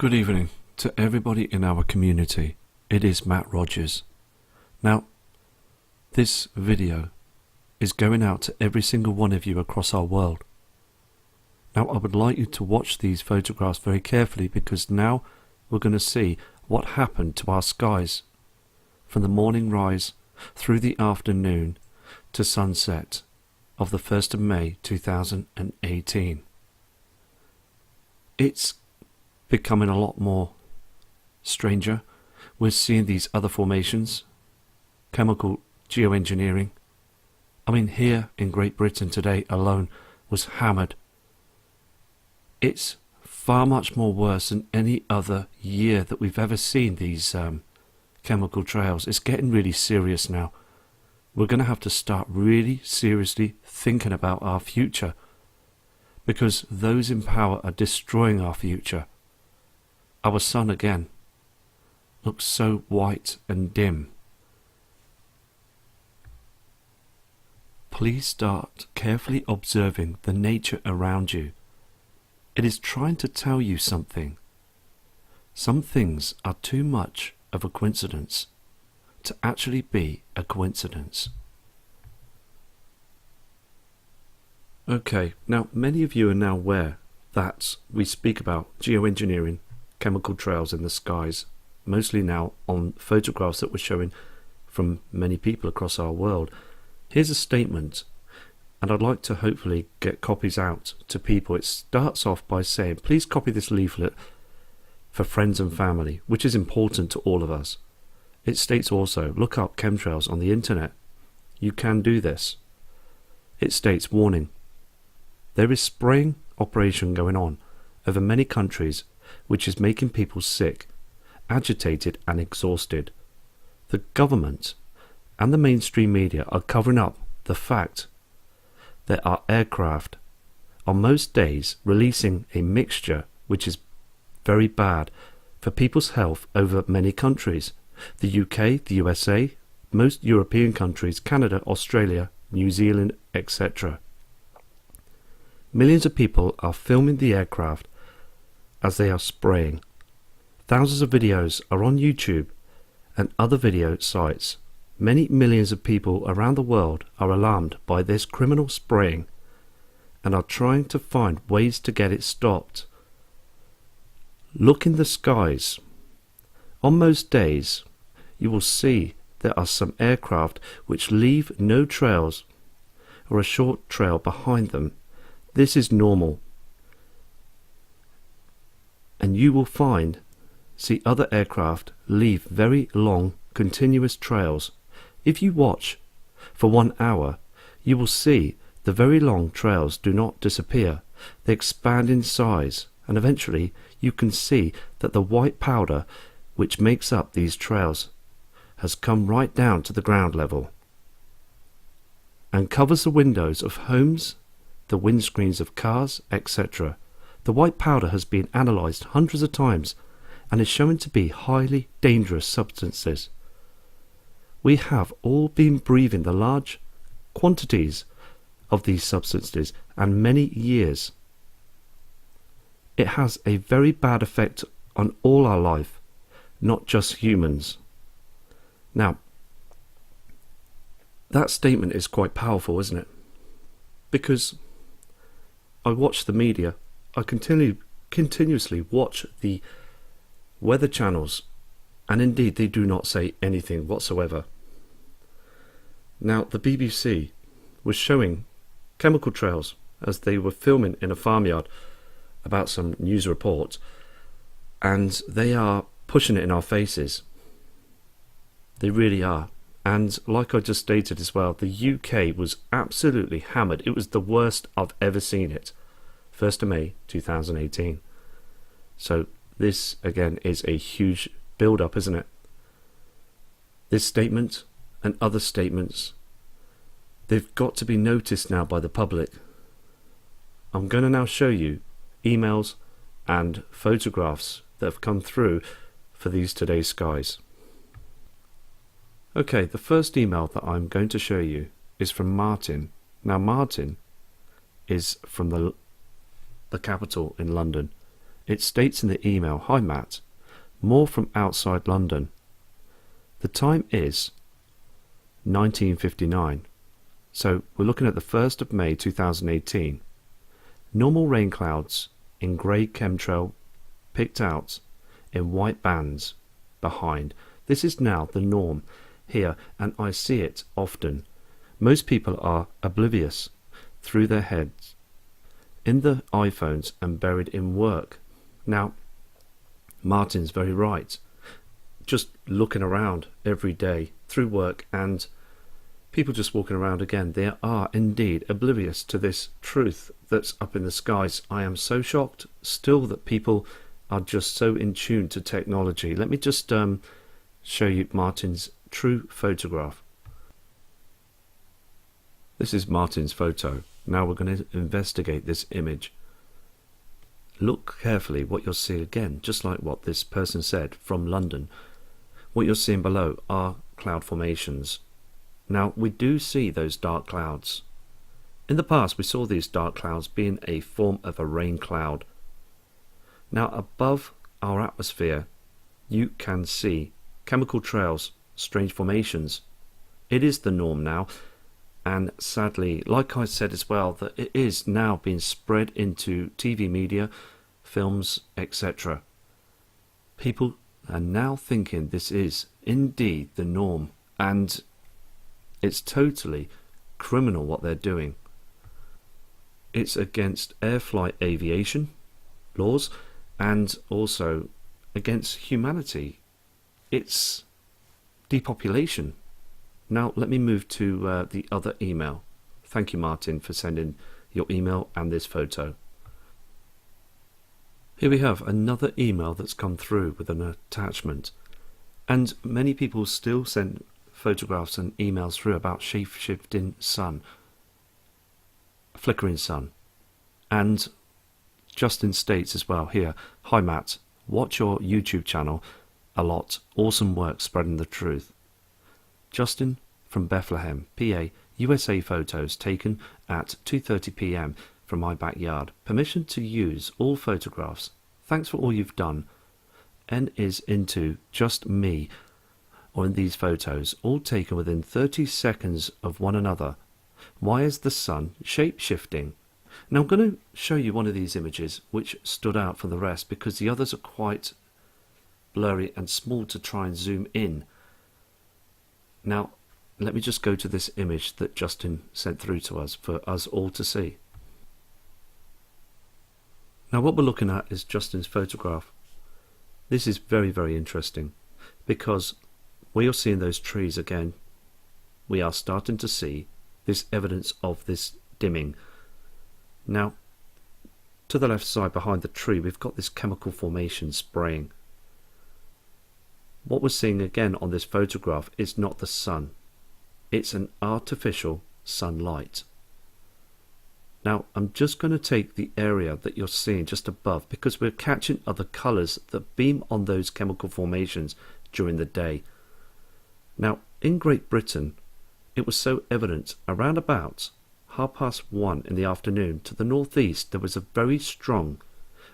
Good evening to everybody in our community. It is Matt Rogers. Now, this video is going out to every single one of you across our world. Now, I would like you to watch these photographs very carefully because now we're going to see what happened to our skies from the morning rise through the afternoon to sunset of the 1st of May 2018. It's becoming a lot more stranger. We're seeing these other formations, chemical geoengineering. I mean, here in Great Britain today alone was hammered. It's far much more worse than any other year that we've ever seen these chemical trails. It's getting really serious now. We're going to have to start really seriously thinking about our future because those in power are destroying our future. Our sun again looks so white and dim. Please start carefully observing the nature around you. It is trying to tell you something. Some things are too much of a coincidence to actually be a coincidence. Okay, now many of you are now aware that we speak about geoengineering, chemical trails in the skies, mostly now on photographs that we're showing from many people across our world. Here's a statement, and I'd like to hopefully get copies out to people. It starts off by saying, please copy this leaflet for friends and family, which is important to all of us. It states also, look up chemtrails on the internet. You can do this. It states, warning, there is spraying operation going on over many countries which is making people sick, agitated and exhausted. The government and the mainstream media are covering up the fact that our aircraft on most days releasing a mixture which is very bad for people's health over many countries. The UK, the USA, most European countries, Canada, Australia, New Zealand, etc. Millions of people are filming the aircraft as they are spraying. Thousands of videos are on YouTube and other video sites. Many millions of people around the world are alarmed by this criminal spraying and are trying to find ways to get it stopped. Look in the skies. On most days, you will see there are some aircraft which leave no trails or a short trail behind them. This is normal. And you will see other aircraft leave very long, continuous trails. If you watch for 1 hour, you will see the very long trails do not disappear. They expand in size, and eventually you can see that the white powder which makes up these trails has come right down to the ground level and covers the windows of homes, the windscreens of cars, etc. The white powder has been analysed hundreds of times and is shown to be highly dangerous substances. We have all been breathing the large quantities of these substances and many years. It has a very bad effect on all our life, not just humans. Now, that statement is quite powerful, isn't it? Because I watch the media, I continuously watch the weather channels, and indeed they do not say anything whatsoever. Now, the BBC was showing chemical trails as they were filming in a farmyard about some news report, and they are pushing it in our faces. They really are. And like I just stated as well, the UK was absolutely hammered. It was the worst I've ever seen it. 1st of May 2018. So this again is a huge build-up, isn't it? This statement and other statements, they've got to be noticed now by the public. I'm going to now show you emails and photographs that have come through for these today's skies. Okay, the first email that I'm going to show you is from Martin. Now Martin is from the capital in London, It states in the email, "Hi Matt, more from outside London. The time is 19:59. So we're looking at the 1st of May 2018. Normal rain clouds in grey chemtrail picked out in white bands behind. This is now the norm here, and I see it often. Most people are oblivious through their heads in the iPhones and buried in work." Now, Martin's very right. Just looking around every day through work and people just walking around again, they are indeed oblivious to this truth that's up in the skies. I am so shocked still that people are just so in tune to technology. Let me just show you Martin's true photograph. This is Martin's photo. Now we're going to investigate this image. Look carefully what you'll see again, just like what this person said from London. What you're seeing below are cloud formations. Now we do see those dark clouds. In the past we saw these dark clouds being a form of a rain cloud. Now above our atmosphere you can see chemical trails, strange formations. It is the norm now, and sadly, like I said as well, that it is now being spread into TV media, films, etc. People are now thinking this is indeed the norm, and it's totally criminal what they're doing. It's against air flight aviation laws and also against humanity. It's depopulation. Now let me move to the other email. Thank you, Martin, for sending your email and this photo. Here we have another email that's come through with an attachment, and many people still send photographs and emails through about shape-shifting sun, flickering sun. And Justin states as well here, "Hi Matt, watch your YouTube channel a lot, awesome work spreading the truth. Justin from Bethlehem, PA, USA. Photos taken at 2:30 p.m. from my backyard. Permission to use all photographs. Thanks for all you've done. N is into just me on these photos, all taken within 30 seconds of one another. Why is the sun shape-shifting?" Now I'm going to show you one of these images which stood out from the rest because the others are quite blurry and small to try and zoom in. Now let me just go to this image that Justin sent through to us for us all to see. Now what we're looking at is Justin's photograph. This is very, very interesting because where you're seeing those trees again, we are starting to see this evidence of this dimming. Now to the left side behind the tree we've got this chemical formation spraying. What we're seeing again on this photograph is not the sun. It's an artificial sunlight. Now I'm just going to take the area that you're seeing just above because we're catching other colours that beam on those chemical formations during the day. Now in Great Britain it was so evident around about 1:30 in the afternoon to the northeast there was a very strong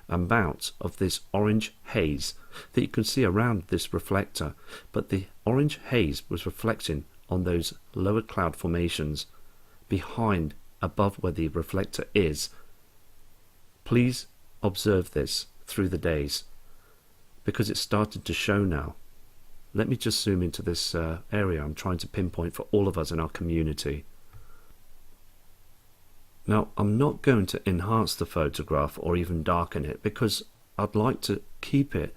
amount of this orange haze that you can see around this reflector, but the orange haze was reflecting on those lower cloud formations behind above where the reflector is. Please observe this through the days because it's started to show now. Let me just zoom into this area I'm trying to pinpoint for all of us in our community. Now I'm not going to enhance the photograph or even darken it because I'd like to keep it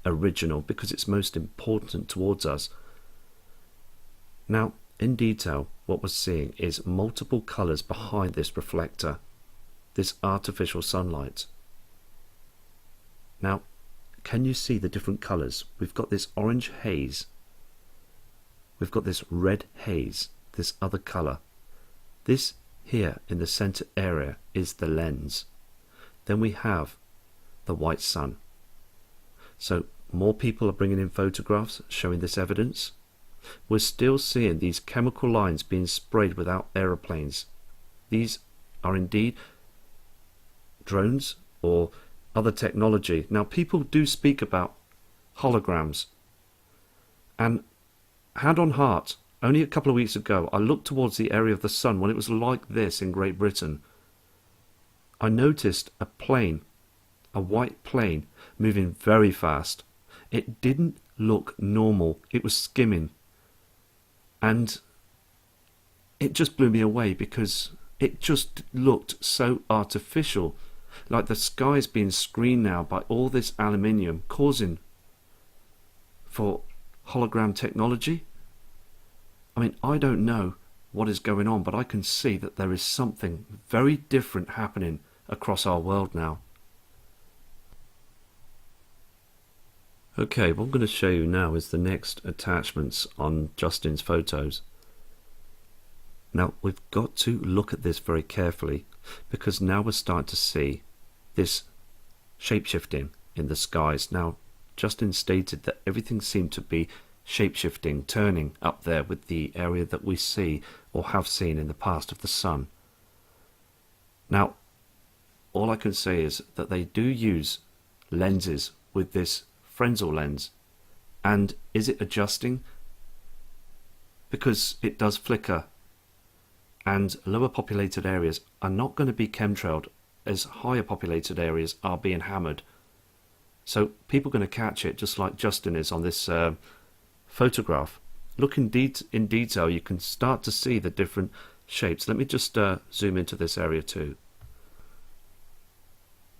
original because it's most important towards us. Now in detail what we're seeing is multiple colours behind this reflector, this artificial sunlight. Now can you see the different colours? We've got this orange haze, we've got this red haze, this other colour. This here in the centre area is the lens. Then we have the white sun. So more people are bringing in photographs showing this evidence. We're still seeing these chemical lines being sprayed without aeroplanes. These are indeed drones or other technology. Now, people do speak about holograms, and hand on heart, only a couple of weeks ago, I looked towards the area of the sun when it was like this in Great Britain. I noticed a plane, a white plane, moving very fast. It didn't look normal. It was skimming. And it just blew me away because it just looked so artificial, like the sky's being screened now by all this aluminium, causing for hologram technology. I mean, I don't know what is going on, but I can see that there is something very different happening across our world now. Okay, what I'm going to show you now is the next attachments on Justin's photos. Now, we've got to look at this very carefully, because now we're starting to see this shape-shifting in the skies. Now, Justin stated that everything seemed to be shape-shifting, turning up there with the area that we see or have seen in the past of the sun. Now, all I can say is that they do use lenses with this Fresnel lens. And is it adjusting? Because it does flicker, and lower populated areas are not going to be chemtrailed as higher populated areas are being hammered. So people are going to catch it just like Justin is on this photograph. Look in detail, you can start to see the different shapes. Let me just zoom into this area too.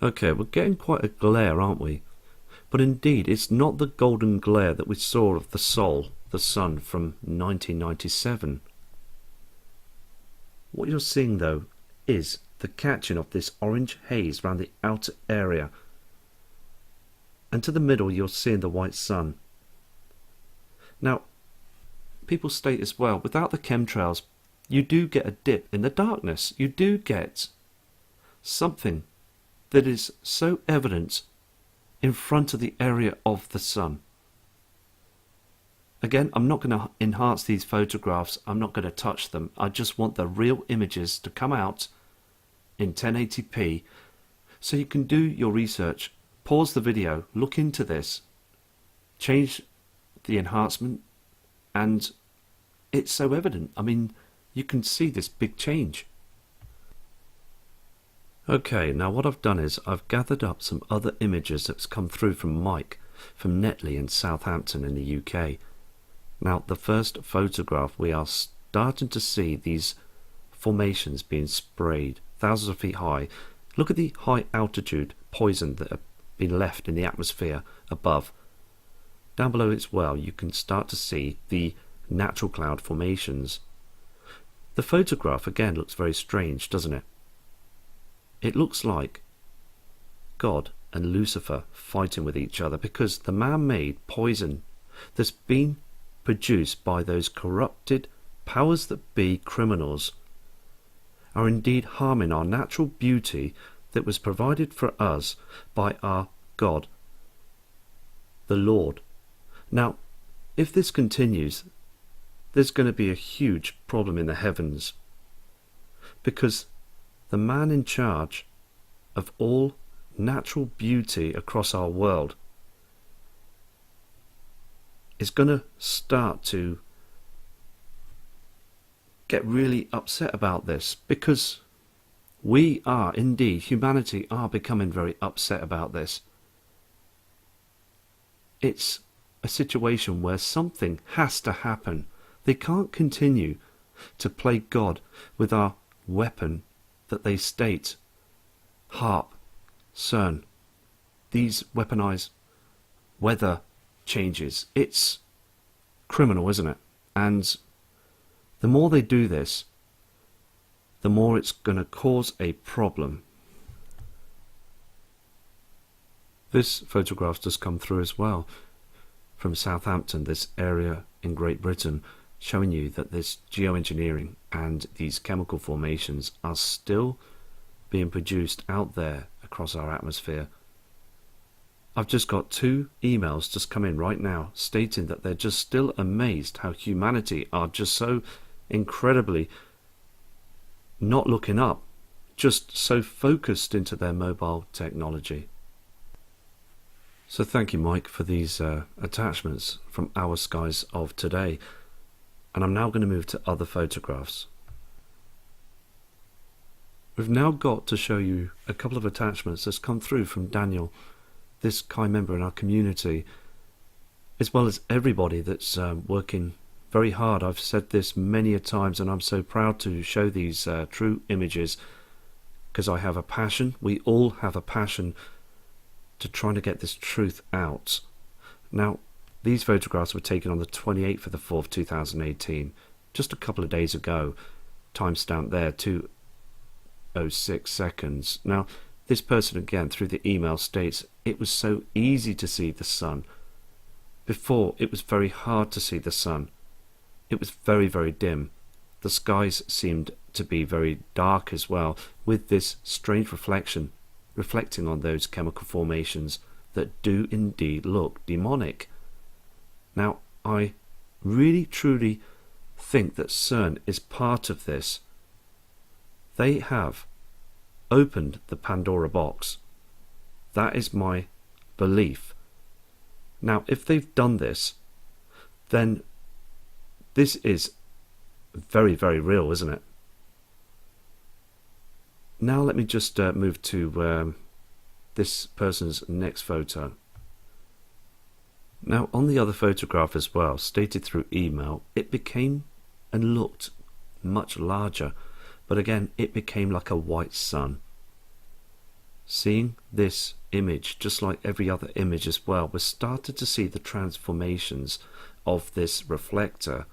Okay, we're getting quite a glare, aren't we? But indeed, it's not the golden glare that we saw of the Sol, the sun, from 1997. What you're seeing, though, is the catching of this orange haze around the outer area. And to the middle, you're seeing the white sun. Now, people state as well, without the chemtrails, you do get a dip in the darkness. You do get something that is so evident in front of the area of the sun. Again, I'm not going to enhance these photographs. I'm not going to touch them. I just want the real images to come out in 1080p so you can do your research. Pause the video, look into this, change the enhancement, and it's so evident. I mean, you can see this big change. Okay, now what I've done is I've gathered up some other images that's come through from Mike from Netley in Southampton in the UK. Now, the first photograph, we are starting to see these formations being sprayed thousands of feet high. Look at the high altitude poison that have been left in the atmosphere above. Down below as well, you can start to see the natural cloud formations. The photograph again looks very strange, doesn't it? It looks like God and Lucifer fighting with each other, because the man-made poison that's been produced by those corrupted powers that be criminals are indeed harming our natural beauty that was provided for us by our God, the Lord. Now, if this continues, there's going to be a huge problem in the heavens, because the man in charge of all natural beauty across our world is going to start to get really upset about this, because we are indeed, humanity are becoming very upset about this. It's a situation where something has to happen. They can't continue to play God with our weapon that they state, HAARP, CERN, these weaponized weather changes. It's criminal, isn't it? And the more they do this, the more it's going to cause a problem. This photograph does come through as well from Southampton, this area in Great Britain, showing you that this geoengineering and these chemical formations are still being produced out there across our atmosphere. I've just got 2 emails just come in right now stating that they're just still amazed how humanity are just so incredibly not looking up, just so focused into their mobile technology. So thank you, Mike, for these attachments from our skies of today. And I'm now going to move to other photographs. We've now got to show you a couple of attachments that's come through from Daniel, this kind member in our community, as well as everybody that's working very hard. I've said this many a times, and I'm so proud to show these true images, because I have a passion. We all have a passion to trying to get this truth out. Now, these photographs were taken on the 28th of the 4th, 2018, just a couple of days ago. Timestamp there, 2:06 seconds. Now, this person again through the email states, it was so easy to see the sun. Before, it was very hard to see the sun. It was very, very dim. The skies seemed to be very dark as well, with this strange reflecting on those chemical formations that do indeed look demonic. Now, I really truly think that CERN is part of this. They have opened the Pandora box. That is my belief. Now, if they've done this, then this is very, very real, isn't it? Now let me just move to this person's next photo. Now, on the other photograph as well, stated through email, it became and looked much larger, but again, it became like a white sun. Seeing this image, just like every other image as well, we started to see the transformations of this reflector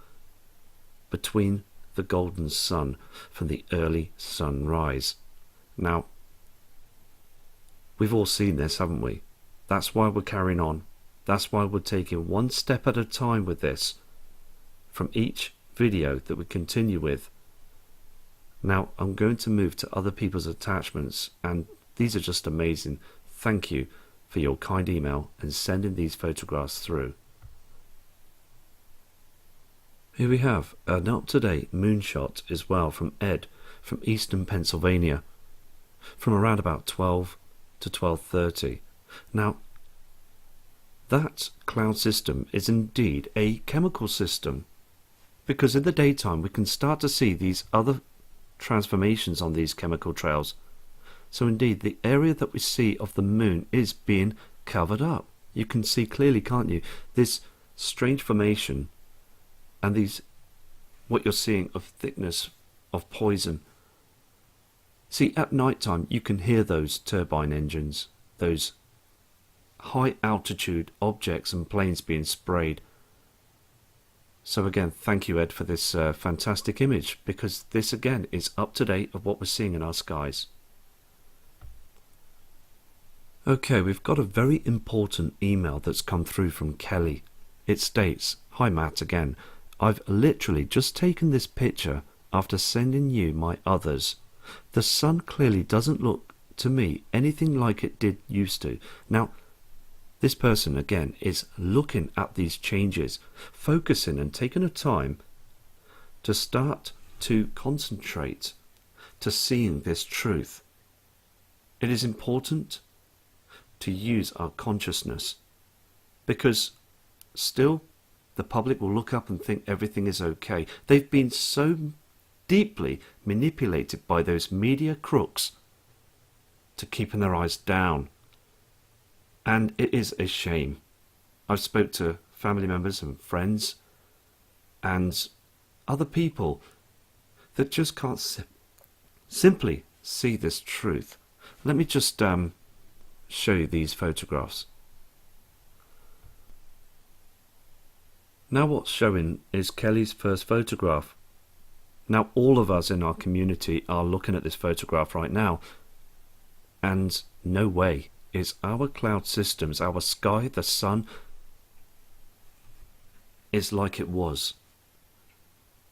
between the golden sun from the early sunrise. Now, we've all seen this, haven't we? That's why we're carrying on. That's why we're taking one step at a time with this, from each video that we continue with. Now, I'm going to move to other people's attachments, and these are just amazing. Thank you for your kind email and sending these photographs through. Here we have an up-to-date moonshot as well from Ed from Eastern Pennsylvania, from around about 12 to 12:30. Now, that cloud system is indeed a chemical system, because in the daytime we can start to see these other transformations on these chemical trails. So indeed, the area that we see of the moon is being covered up. You can see clearly, can't you, this strange formation and these, what you're seeing of thickness of poison. See, at night time you can hear those turbine engines, those high altitude objects and planes being sprayed. So again, thank you, Ed, for this fantastic image, because this again is up to date of what we're seeing in our skies. Okay, we've got a very important email that's come through from Kelly. It states, "Hi Matt again. I've literally just taken this picture after sending you my others. The sun clearly doesn't look to me anything like it did used to." Now, this person again is looking at these changes, focusing and taking a time to start to concentrate to seeing this truth. It is important to use our consciousness, because still the public will look up and think everything is okay. They've been so deeply manipulated by those media crooks to keeping their eyes down, and it is a shame. I've spoke to family members and friends and other people that just can't simply see this truth. Let me just show you these photographs. Now what's showing is Kelly's first photograph. Now all of us in our community are looking at this photograph right now, and no way is our cloud systems, our sky, the sun, is like it was.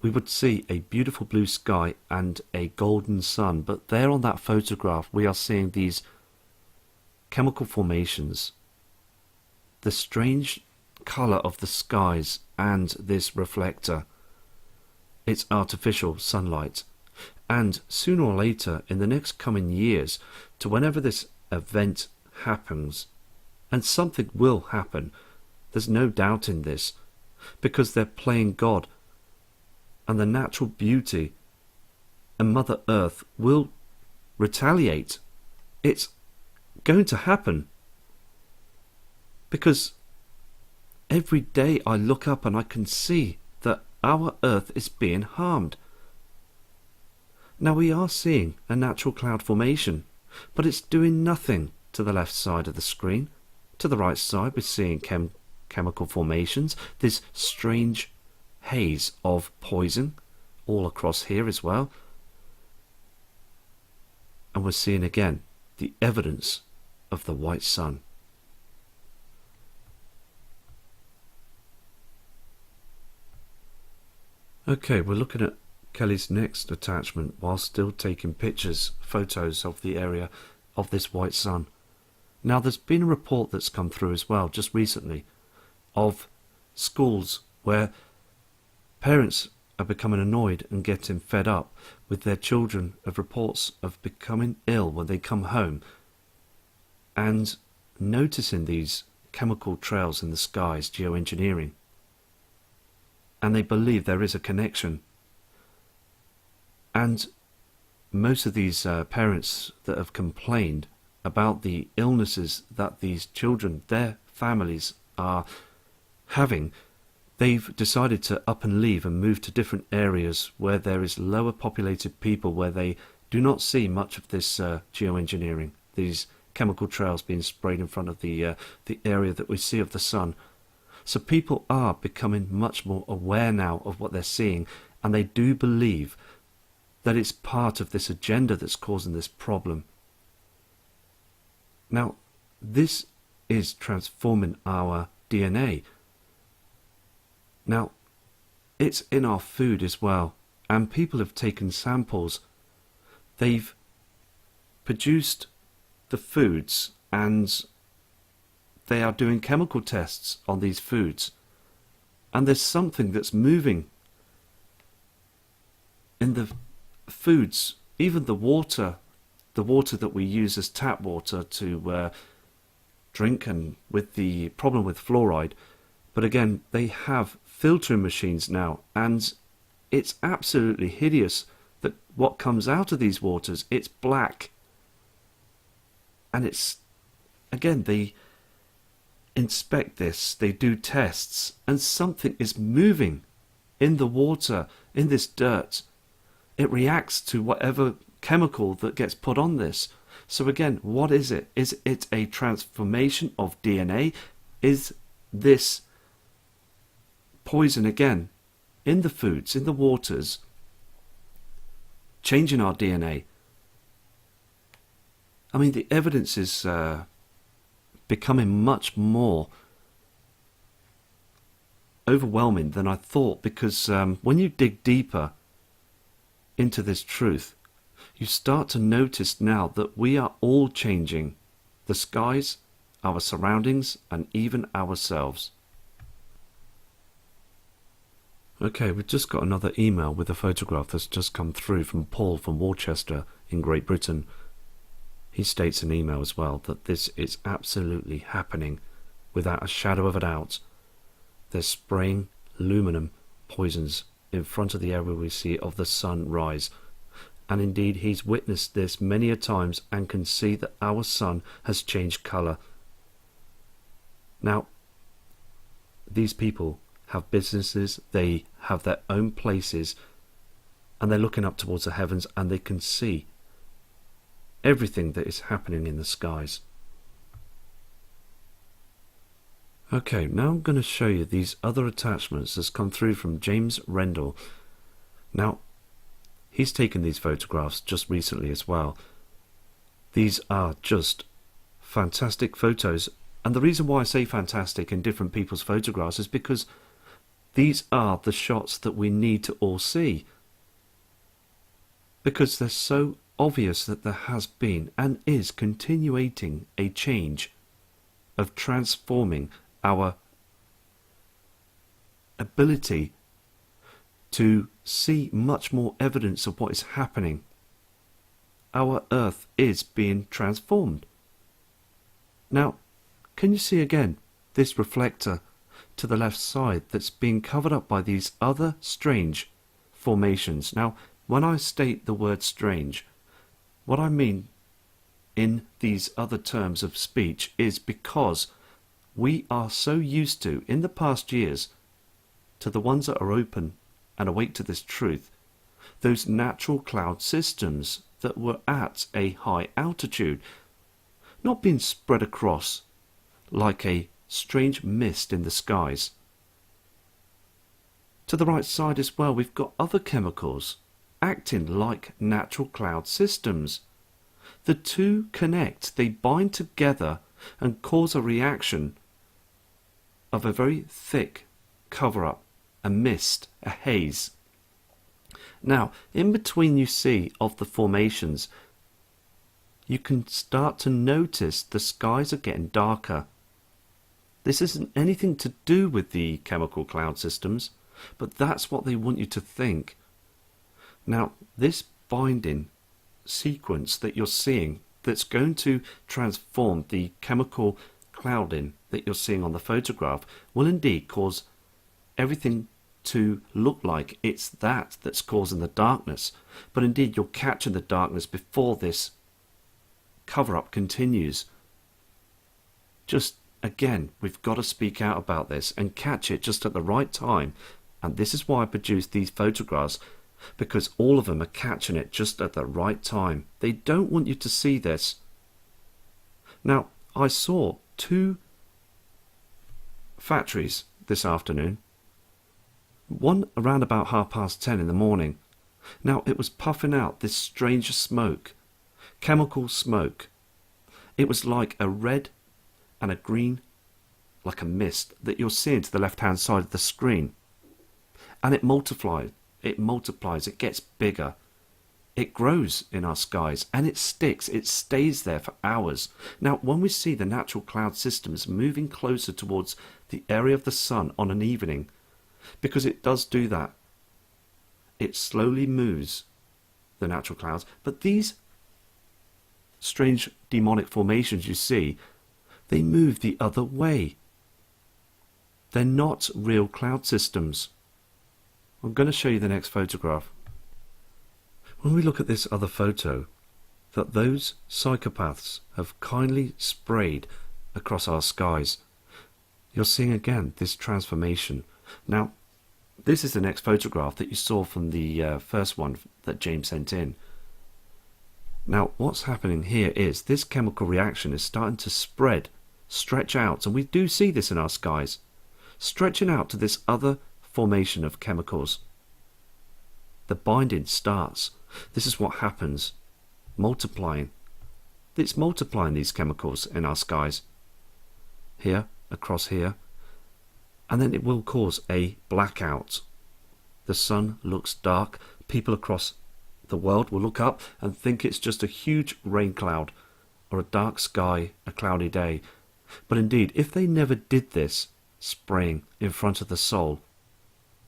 We would see a beautiful blue sky and a golden sun, but there on that photograph we are seeing these chemical formations, the strange colour of the skies and this reflector. It's artificial sunlight, and sooner or later in the next coming years, to whenever this event happens, And something will happen. There's no doubt in this, because they're playing God, and the natural beauty and Mother Earth will retaliate. It's going to happen. Because every day I look up and I can see that our Earth is being harmed. Now we are seeing a natural cloud formation, but it's doing nothing to the left side of the screen. To the right side we're seeing chemical formations, this strange haze of poison all across here as well. And we're seeing again the evidence of the white sun. Okay, we're looking at Kelly's next attachment while still taking pictures, photos of the area of this white sun. Now there's been a report that's come through as well just recently of schools where parents are becoming annoyed and getting fed up with their children of reports of becoming ill when they come home and noticing these chemical trails in the skies, geoengineering. And they believe there is a connection. And most of these parents that have complained about the illnesses that these children, their families are having, they've decided to up and leave and move to different areas where there is lower populated people, where they do not see much of this geoengineering, these chemical trails being sprayed in front of the area that we see of the sun. So people are becoming much more aware now of what they're seeing, and they do believe that it's part of this agenda that's causing this problem. Now, this is transforming our DNA. Now, it's in our food as well, and people have taken samples. They've produced the foods and they are doing chemical tests on these foods, and there's something that's moving in the foods, even the water that we use as tap water to drink, and with the problem with fluoride. But again, they have filtering machines now, and it's absolutely hideous that what comes out of these waters, it's black. And it's, again, they inspect this, they do tests, and something is moving in the water, in this dirt. It reacts to whatever chemical that gets put on this. So again, what is it? Is it a transformation of DNA? Is this poison again in the foods, in the waters, changing our DNA? I mean, the evidence is becoming much more overwhelming than I thought, because when you dig deeper into this truth, you start to notice now that we are all changing the skies, our surroundings, and even ourselves. Okay, we've just got another email with a photograph that's just come through from Paul from Worcester in Great Britain. He states in email as well that this is absolutely happening without a shadow of a doubt. They're spraying aluminum poisons in front of the area we see of the sun rise. And indeed, he's witnessed this many a times and can see that our sun has changed colour. Now, these people have businesses, they have their own places, and they're looking up towards the heavens, and they can see everything that is happening in the skies. Okay, now I'm going to show you these other attachments that's come through from James Rendell. Now, he's taken these photographs just recently as well. These are just fantastic photos, and the reason why I say fantastic in different people's photographs is because these are the shots that we need to all see, because they're so obvious that there has been and is continuating a change of transforming our ability to see much more evidence of what is happening. Our Earth is being transformed. Now, can you see again this reflector to the left side that's being covered up by these other strange formations? Now, when I state the word strange, what I mean in these other terms of speech is because we are so used to, in the past years, to the ones that are open and awake to this truth, those natural cloud systems that were at a high altitude, not being spread across like a strange mist in the skies. To the right side as well, we've got other chemicals acting like natural cloud systems. The two connect, they bind together and cause a reaction of a very thick cover-up, a mist, a haze. Now, in between you see of the formations, you can start to notice the skies are getting darker. This isn't anything to do with the chemical cloud systems, but that's what they want you to think. Now, this binding sequence that you're seeing that's going to transform the chemical clouding that you're seeing on the photograph will indeed cause everything to look like it's that's causing the darkness, but indeed you're catching the darkness before this cover-up continues. Just again, we've got to speak out about this and catch it just at the right time, and this is why I produced these photographs, because all of them are catching it just at the right time. They don't want you to see this. Now, I saw 2 factories this afternoon, one around about 10:30 in the morning. Now, it was puffing out this strange smoke, chemical smoke. It was like a red and a green, like a mist that you're seeing to the left-hand side of the screen. And it multiplies, it gets bigger. It grows in our skies and it sticks, it stays there for hours. Now, when we see the natural cloud systems moving closer towards the area of the sun on an evening, because it does do that, it slowly moves the natural clouds. But these strange demonic formations you see, they move the other way. They're not real cloud systems. I'm going to show you the next photograph. When we look at this other photo that those psychopaths have kindly sprayed across our skies, you're seeing again this transformation. Now, this is the next photograph that you saw from the first one that James sent in. Now, what's happening here is this chemical reaction is starting to spread, stretch out, and we do see this in our skies, stretching out to this other formation of chemicals. The binding starts. This is what happens. Multiplying. It's multiplying these chemicals in our skies. Here, across here. And then it will cause a blackout. The sun looks dark. People across the world will look up and think it's just a huge rain cloud or a dark sky, a cloudy day. But indeed, if they never did this spraying in front of the soul,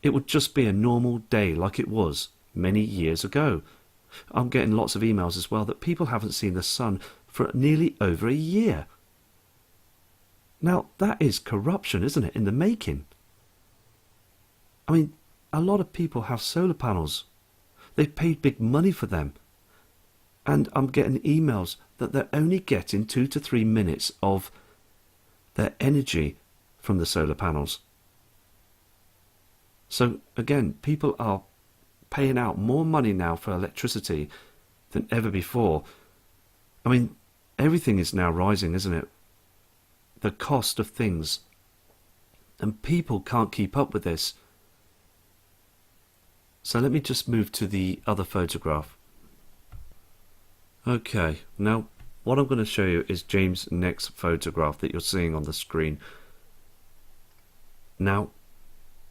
it would just be a normal day like it was many years ago. I'm getting lots of emails as well that people haven't seen the sun for nearly over a year. Now, that is corruption, isn't it, in the making? I mean, a lot of people have solar panels. They've paid big money for them. And I'm getting emails that they're only getting 2 to 3 minutes of their energy from the solar panels. So again, people are paying out more money now for electricity than ever before. I mean, everything is now rising, isn't it? The cost of things. And people can't keep up with this. So let me just move to the other photograph. Okay, now what I'm going to show you is James' next photograph that you're seeing on the screen. Now,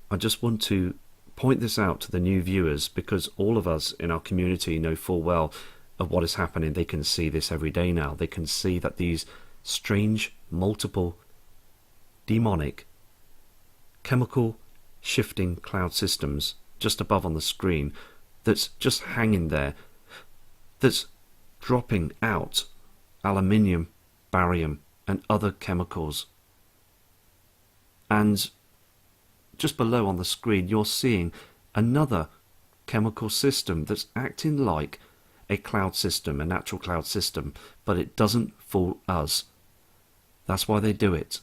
I just want to point this out to the new viewers, because all of us in our community know full well of what is happening. They can see this every day now. They can see that these strange, multiple, demonic, chemical shifting cloud systems just above on the screen, that's just hanging there, that's dropping out aluminium, barium, and other chemicals. And just below on the screen you're seeing another chemical system that's acting like a cloud system, a natural cloud system, but it doesn't fool us. That's why they do it.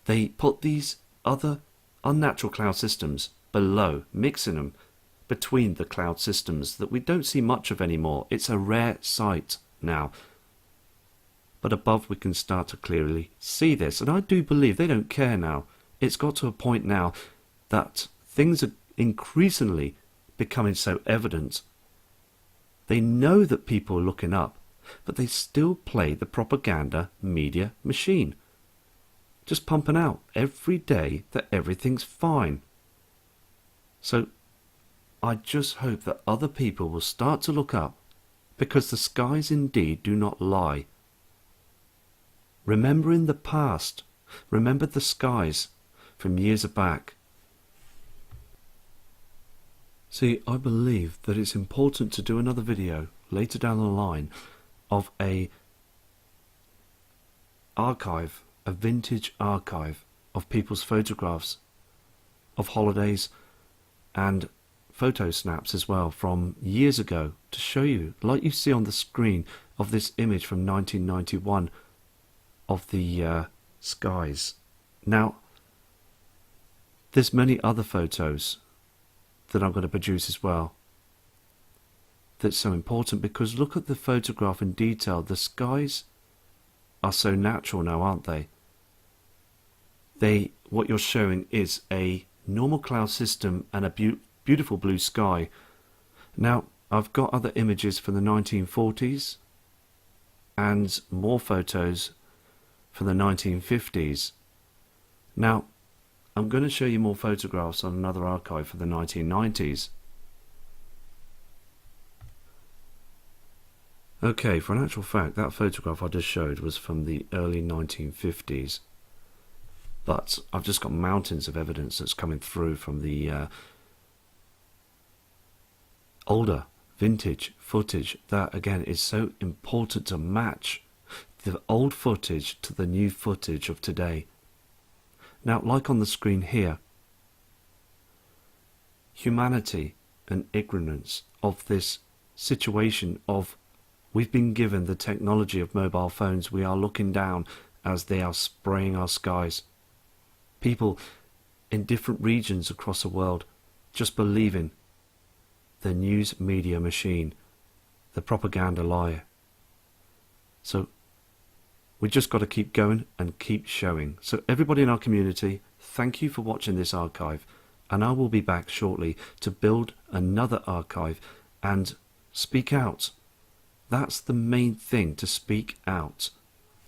They put these other unnatural cloud systems below, mixing them between the cloud systems that we don't see much of anymore. It's a rare sight now. But above we can start to clearly see this, and I do believe they don't care now. It's got to a point now that things are increasingly becoming so evident. They know that people are looking up, but they still play the propaganda media machine, just pumping out every day that everything's fine. So I just hope that other people will start to look up, because the skies indeed do not lie. Remember in the past, remember the skies from years back. See, I believe that it's important to do another video later down the line of a archive, a vintage archive of people's photographs of holidays and photo snaps as well from years ago, to show you, like you see on the screen of this image from 1991 of the skies. Now, there's many other photos that I'm going to produce as well that's so important, because look at the photograph in detail. The skies are so natural now, aren't they? What you're showing is a normal cloud system and a beautiful blue sky. Now, I've got other images from the 1940s and more photos from the 1950s. Now, I'm going to show you more photographs on another archive for the 1990s. Okay, for an actual fact, that photograph I just showed was from the early 1950s. But I've just got mountains of evidence that's coming through from the older vintage footage. That again is so important to match the old footage to the new footage of today. Now, like on the screen here, humanity and ignorance of this situation of we've been given the technology of mobile phones. We are looking down as they are spraying our skies. People in different regions across the world just believing the news media machine, the propaganda liar. So we just got to keep going and keep showing. So everybody in our community, thank you for watching this archive, and I will be back shortly to build another archive and speak out. That's the main thing, to speak out.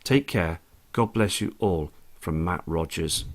Take care. God bless you all. From Matt Rogers.